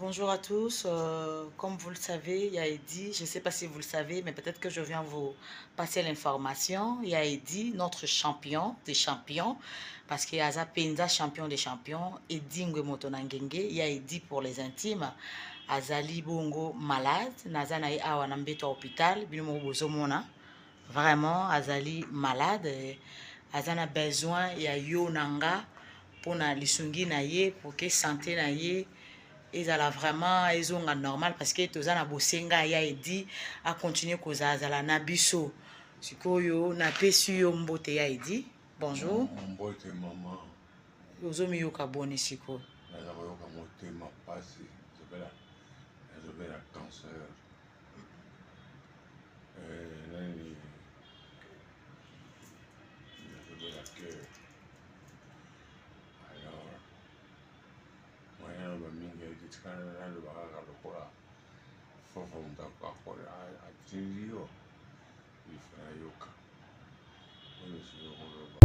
Bonjour à tous. Comme vous le savez, il y a Eddy. Je ne sais pas si vous le savez, mais peut-être que je viens vous passer l'information. Il y a Eddy, notre champion des champions, parce qu'il y a Zapenza, champion des champions, Eddy Ngwemoto Nangenge. Il y a Eddy pour les intimes. Azali Bongo malade. Nazana e awa na mbeto hôpital. Binomo bozomona. Vraiment, Azali malade. Azana besoin ya yo nanga pour na lisungi na ye, pour que santé na ye ezala vraiment ezonga normal parce que toza na bosenga ya Eddy a continuer kozala na biso sikoyo na pesi yo mbote ya Eddy. Bonjour. Mbote mama. Ozomiyoka boni sikoyo. Naza koyoka motema pasi. Nazobela cancer. Nani nazobela cœur. Alors moyen na bamingi etikana nalobaka kaka lokola fofa moto atindi yo ifana yoka oyo sikoyo koloba